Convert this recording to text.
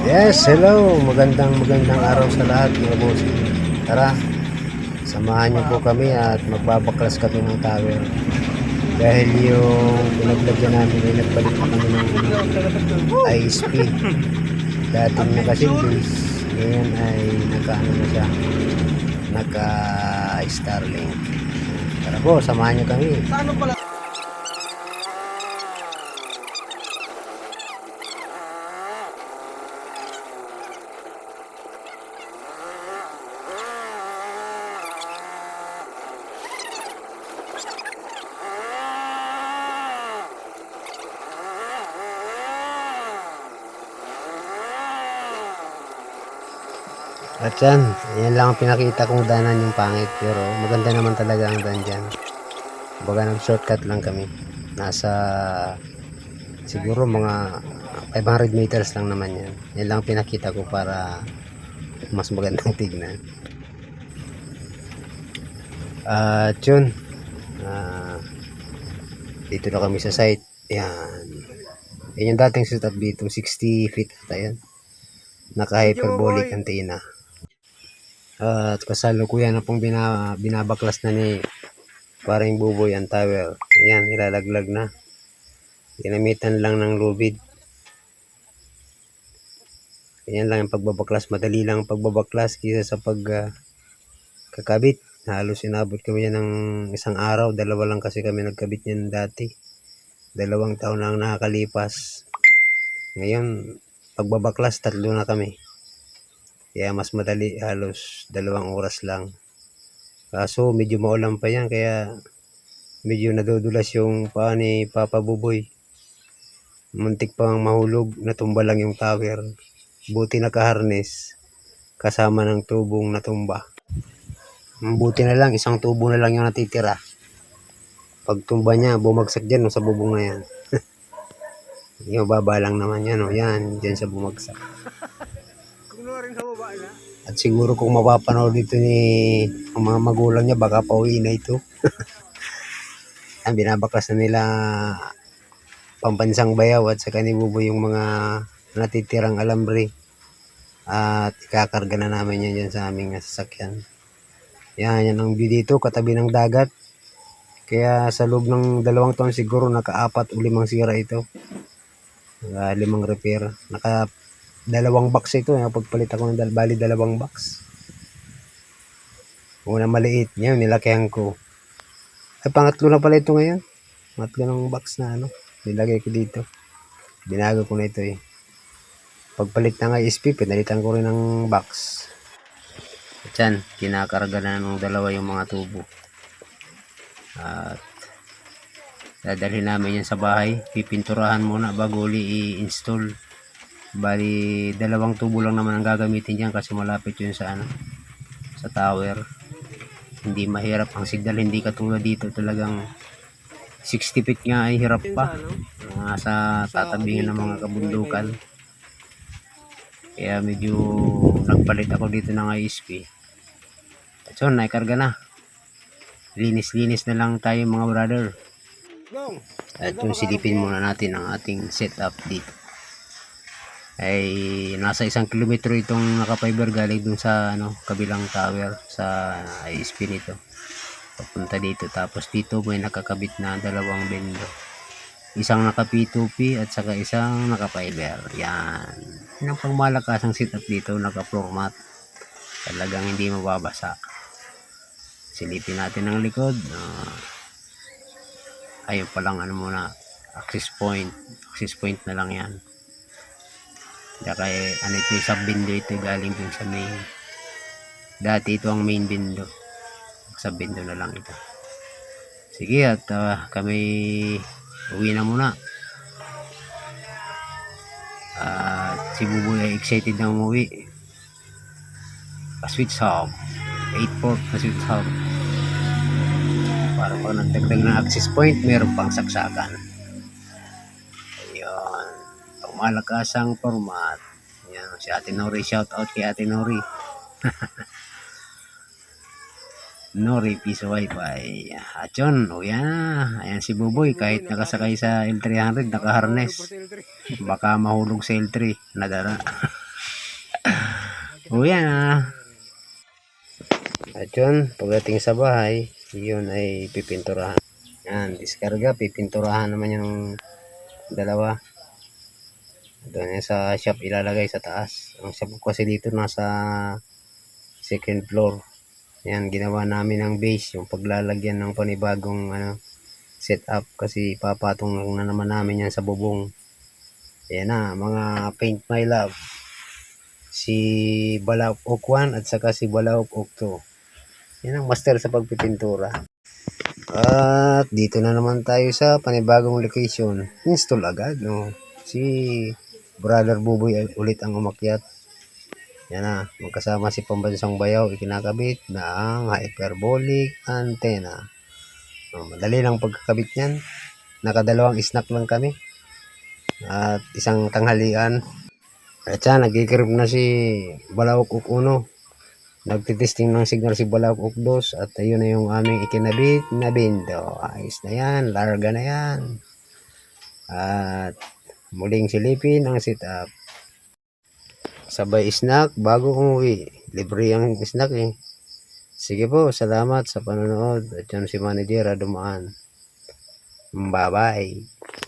Yes, hello. Magandang araw sa lahat mga boss. Tara, samahan niyo po kami at magbabaklas kami ng tower. Dahil yung pinaglagyan namin ay nagpalit na kami ng ISP. Dating naka-Silvis, ngayon ay naka-ano na siya, naka-Starlink. Tara po, samahan niyo kami. At yan lang ang pinakita kong danan yung pangit. Pero maganda naman talaga ang daan dyan. Baga nag-shortcut lang kami. Nasa siguro mga 500 meters lang naman yan. Yan lang pinakita ko para mas magandang tignan. At yun, ah, dito na kami sa site. Yan. Yan yung dating setup dito. 60 feet ata yan. Naka-hyperbolic antenna. At kasalukuyan na pong binabaklas na ni paring buboy ang tower. Ayan, ilalaglag na. Ginamitan lang ng lubid. Ayan lang yung pagbabaklas. Madali lang ang pagbabaklas kaysa sa pagkakabit. Halos inabot kami yan ng isang araw. Dalawa lang kasi kami nagkabit yan dati. 2 taon na ang nakakalipas. Ngayon, pagbabaklas, 3 na kami. Kaya mas madali, halos 2 oras lang. Kaso medyo maulan pa yan, kaya medyo nadudulas yung paa ni Papa Buboy. Muntik pang mahulog, natumba lang yung tower. Buti nakaharness, kasama ng tubong natumba. Buti na lang, isang tubo na lang yung natitira. Pag tumba niya, bumagsak dyan sa bubong na yan. Yung baba lang naman yan, yan, dyan sa bumagsak. At siguro kung mapapanood dito ni ang mga magulang niya, baka pauwi na ito. Ang binabaklas na nila pambansang bayaw at saka ni Buboy yung mga natitirang alambre. At ikakarga na namin yan dyan sa aming sasakyan. Yan ang view dito, katabi ng dagat. Kaya sa loob ng 2 taon siguro naka-4 o 5 sira ito. 5 repair. Naka 2 box ito. Pagpalit ako ng bali 2 box. Una maliit. Ngayon nilakihan ko. Ay pangatlo na pala ito ngayon. Pangatlo ng box na nilagay ko dito. Binago ko na ito eh. Pagpalit ng ISP, pinalitan ko rin ng box. At yan, kinakarga na ng 2 yung mga tubo. At dadalhin namin yan sa bahay. Pipinturahan muna bago i-install. Bali, 2 tubo lang naman ang gagamitin dyan kasi malapit yun sa sa tower. Hindi mahirap ang signal, hindi katulad dito talagang 60 feet nga ay hirap pa. Sa tatabingan ng mga kabundukan. Kaya medyo nagpalit ako dito ng ISP. At so, naikarga na. Linis-linis na lang tayo mga brother. At yung silipin muna natin ang ating setup dito. Ay nasa 1 kilometro itong naka-fiber galing dun sa kabilang tower sa ISP nito. Papunta dito, tapos dito may nakakabit na 2 bendo. Isang naka P2P at saka isang naka fiber. Yan. Yan ang pangmalakasang setup dito, naka floor mat. Talagang hindi mababasa. Silipin natin ang likod. Ayun pa lang muna, access point. Access point na lang yan. Saka ito yung sub window, ito galing dun sa main. Dati ito ang main window. Sub window na lang ito. Sige, at kami uwi na muna. Si Buboy ay excited na umuwi. Pa-switch hub. 8-port na switch hub. Para pag nagdagdag ng access point, meron pang saksakan. Malakasang format. Yan, si Ate Nori, shout out kay Ate Nori. Nori Piso Wi-Fi. At yun, yan na. Ayan si Buboy, kahit nakasakay sa L300, nakaharness. Baka mahulog sa L3, nadara. Uwi na. At yun, pagdating sa bahay, yun ay pipinturahan. Yan, diskarga, pipinturahan naman yung dalawa. Doon yan sa shop ilalagay sa taas. Ang shop ko kasi dito nasa second floor. Yan, ginawa namin ng base, yung paglalagyan ng panibagong setup kasi papatong na naman namin yan sa bubong. Ayan na, mga paint my love. Si Balaok Ok 1 at saka si Balaok Ok 2. Yan ang master sa pagpipintura. At dito na naman tayo sa panibagong location. Install agad, no? Si Brother Buboy ulit ang umakyat. Yan na, magkasama si Pambansang Bayaw, ikinakabit na ang hyperbolic antenna. Madali lang pagkakabit niyan. Nakadalawang snack lang kami. At isang tanghalian. At siya, nagkikrip na si Balaok Ok 1. Nagtitesting ng signal si Balaok Ok 2. At ayun na yung aming ikinabit na bindo. Ayos na yan, larga na yan. At muling silipin ang setup. Sabay snack bago umuwi. Libre ang snack eh. Sige po, salamat sa panonood. At yan si Manager dumaan. Bye-bye.